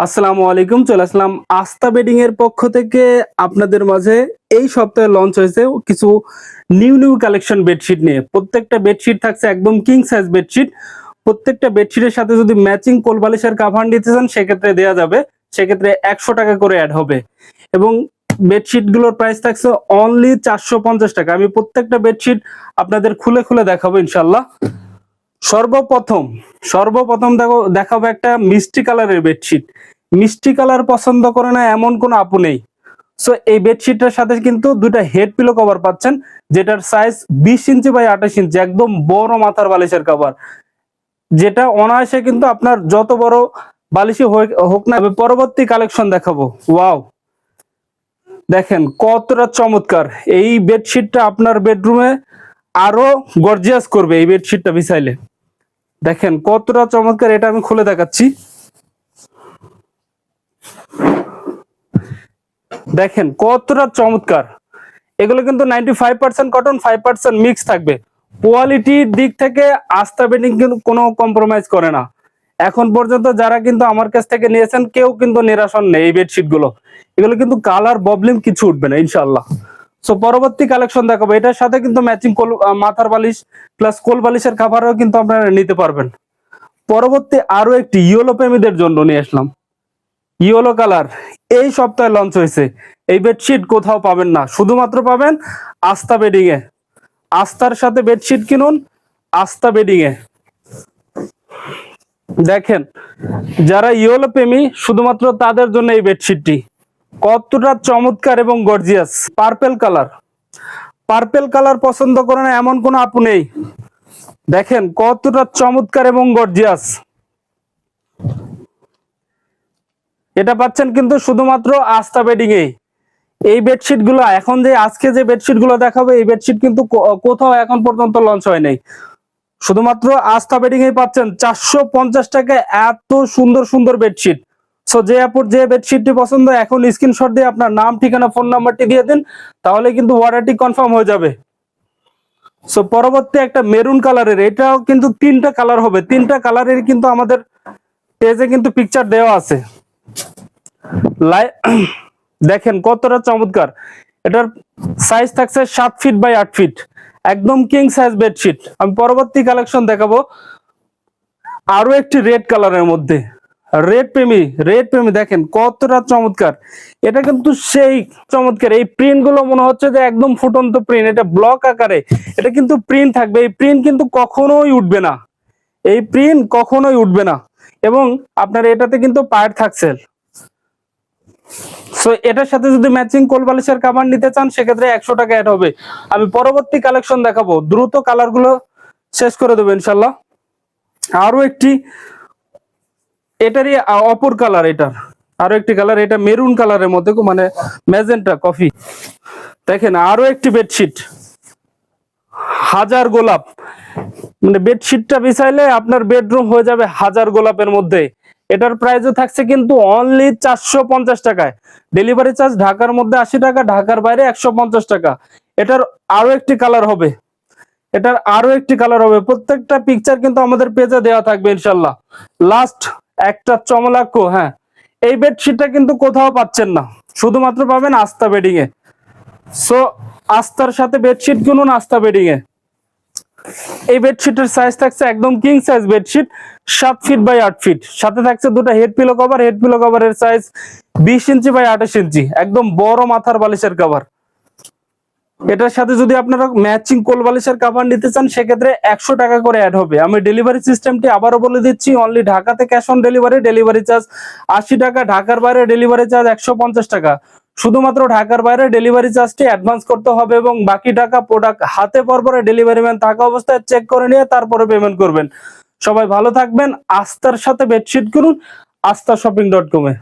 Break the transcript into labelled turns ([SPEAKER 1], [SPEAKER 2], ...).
[SPEAKER 1] আসসালামু আলাইকুম, চলে আসলাম আস্থা বেডিং এর পক্ষ থেকে আপনাদের মাঝে। এই সপ্তাহে লঞ্চ হয়েছে কিছু নিউ নিউ কালেকশন বেডশিট নিয়ে। প্রত্যেকটা বেডশিট থাকছে একদম কিং সাইজ বেডশিট। প্রত্যেকটা বেডশিটের সাথে যদি ম্যাচিং কোল বালিশের কাভার নিতে চান সেক্ষেত্রে দেওয়া যাবে, সেক্ষেত্রে 100 টাকা করে অ্যাড হবে। এবং বেডশিট গুলোর প্রাইস থাকছে অনলি 450 টাকা। আমি প্রত্যেকটা বেডশিট আপনাদের খুলে খুলে দেখাবো ইনশাল্লাহ। সর্বপ্রথম সর্বপ্রথম দেখাবো একটা মিষ্টি কালারের বেডশিট। মিষ্টি কালার পছন্দ করে না এমন কোনো আপু নেই। সো এই বেডশিটের সাথে কিন্তু দুইটা হেড পিলো কভার পাচ্ছেন, যেটার সাইজ 20 ইঞ্চি বাই 28 ইঞ্চি, একদম বড় মাথার বালিশের কভার, যেটা অনায়াসে কিন্তু আপনার যত বড় বালিশই হোক না। পরবর্তী কালেকশন দেখাবো। ওয়াও, দেখেন কতটা চমৎকার এই বেডশিটটা, আপনার বেডরুমে আরো গর্জিয়াস করবে এই বেডশিটটা বিছাইলে। দেখেন কতটা চমৎকার, এটা আমি খুলে দেখাচ্ছি। দেখেন কতটা চমৎকার। এগুলো কিন্তু 95% কটন, 5% মিক্স থাকবে। কোয়ালিটির দিক থেকে আস্থা বেডিং কিন্তু কোনো কম্প্রোমাইজ করে না। এখন পর্যন্ত যারা কিন্তু আমার কাছ থেকে নিয়েছেন কেউ কিন্তু নিরাশ হন নেই। এই বেডশিট গুলো, এগুলো কিন্তু কালার প্রবলেম কিছু উঠবে না ইনশাআল্লাহ। সো পরবর্তী কালেকশন দেখাবো। এটার সাথে কিন্তু ম্যাচিং মাথার বালিশ প্লাস কোল বালিশের কাভারও কিন্তু আপনারা নিতে পারবেন। পরবর্তী আরো একটি ইয়েলো প্রেমীদের জন্য নিয়ে আসলাম। ইয়েলো কালার এই সপ্তাহে লঞ্চ হয়েছে। এই বেডশিট কোথাও পাবেন না, শুধুমাত্র পাবেন আস্থা বেডিং এ। আস্থার সাথে বেডশিট কিনুন আস্থা বেডিং এ। দেখেন যারা ইয়েলো প্রেমী শুধুমাত্র তাদের জন্য এই বেডশিটটি। কতটা চমৎকার এবং gorgeous. Purple colour, purple colour পছন্দ করে না এমন কোনো আপু নেই। দেখেন কতটা চমৎকার এবং গর্জিয়াস। এটা পাচ্ছেন কিন্তু শুধুমাত্র আস্থা বেডিং এ। এই বেডশিট গুলো এখন যে আজকে যে বেডশিট গুলো দেখাবো, এই বেডশিট কিন্তু কোথাও এখন পর্যন্ত লঞ্চ হয় নাই। শুধুমাত্র আস্থা বেডিং এ পাচ্ছেন 450 টাকায় এত সুন্দর সুন্দর বেডশিট। সো যে আপুর যে বেডশিটটি পছন্দ এখন স্ক্রিনশট দিয়ে আপনার নাম, ঠিকানা, ফোন নাম্বারটি দিয়ে দিন, তাহলে কিন্তু অর্ডারটি কনফার্ম হয়ে যাবে। সো পরবর্তী একটা মেরুন কালারের, এটাও কিন্তু 3টা কালার হবে। 3টা কালারের কিন্তু আমাদের পেজে কিন্তু পিকচার দেওয়া আছে। দেখেন কতটা চমৎকার। এটার সাইজ থাকছে 7 ফিট বাই 8 ফিট, একদম কিং সাইজ বেডশিট। আমি পরবর্তী কালেকশন দেখাবো আরো একটি রেড কালারের মধ্যে। রেড প্রেমী দেখেন কতটা চমৎকার। এটা কিন্তু সেই চমৎকার। এই প্রিন্ট গুলো মনে হচ্ছে যে একদম ফুটন্ত প্রিন্ট। এটা ব্লক আকারে, এটা কিন্তু প্রিন্ট থাকবে। এই প্রিন্ট কিন্তু কখনোই উঠবে না, এই প্রিন্ট কখনোই উঠবে না। এবং আপনার এটাতে কিন্তু পায়ের থাকছে। সো এটার সাথে যদি ম্যাচিং কোল বালিশের কাভার নিতে চান সেক্ষেত্রে 100 টাকা অ্যাড হবে। আমি পরবর্তী কালেকশন দেখাবো, দ্রুত কালার গুলো শেষ করে দেবো ইনশাল্লাহ। আরো একটি, এটারই অপর কালার, এটার আরো একটি কালার, এটা মেরুন কালারের মধ্যে, মানে ম্যাজেন্টা কফি। দেখেন আরো একটি বেডশিট, হাজার গোলাপ। মানে বেডশিটটা বিছাইলে আপনার বেডরুম হয়ে যাবে হাজার গোলাপের মধ্যে। এটার প্রাইসও থাকছে কিন্তু অনলি 450 টাকায়। ডেলিভারি চার্জ ঢাকার মধ্যে 80 টাকা, ঢাকার বাইরে 150 টাকা। এটার আরো একটি কালার হবে, এটার আরো একটি কালার হবে। প্রত্যেকটা পিকচার কিন্তু আমাদের পেজে দেওয়া থাকবে ইনশাল্লাহ। লাস্ট একটা চমলাক্য, হ্যাঁ, এই বেডশিটটা কিন্তু কোথাও পাচ্ছেন না, শুধুমাত্র পাবেন আস্থা বেডিং এ। সো আস্থার সাথে বেডশিট কিনুন আস্থা বেডিং এ। এই বেডশিটের সাইজ থাকছে একদম king size bedsheet, 7 feet by 8 feet. সাথে থাকছে দুটো head pillow cover. Head pillow কভারের সাইজ 20 ইঞ্চি বাই 28 ইঞ্চি, একদম বড় মাথার বালিশের কভার। এটার সাথে যদি আপনারা ম্যাচিং কোল বালিশের কভার নিতে চান সেক্ষেত্রে 100 টাকা করে অ্যাড হবে। আমি ডেলিভারি সিস্টেমটি আবারও বলে দিচ্ছি, অনলি ঢাকাতে cash on delivery, delivery charge 80 টাকা, ঢাকার বাইরে ডেলিভারি চার্জ 150 টাকা। শুধুমাত্র ঢাকার বাইরে ডেলিভারি চার্জটি অ্যাডভান্স করতে হবে এবং বাকি টাকা প্রোডাক্ট হাতে পাওয়ার পরে ডেলিভারি ম্যান থাকা অবস্থায় চেক করে নিয়ে তারপরে পেমেন্ট করবেন। সবাই ভালো থাকবেন। আস্থার সাথে বেডশিট করুন আস্থা শপিং.com এ।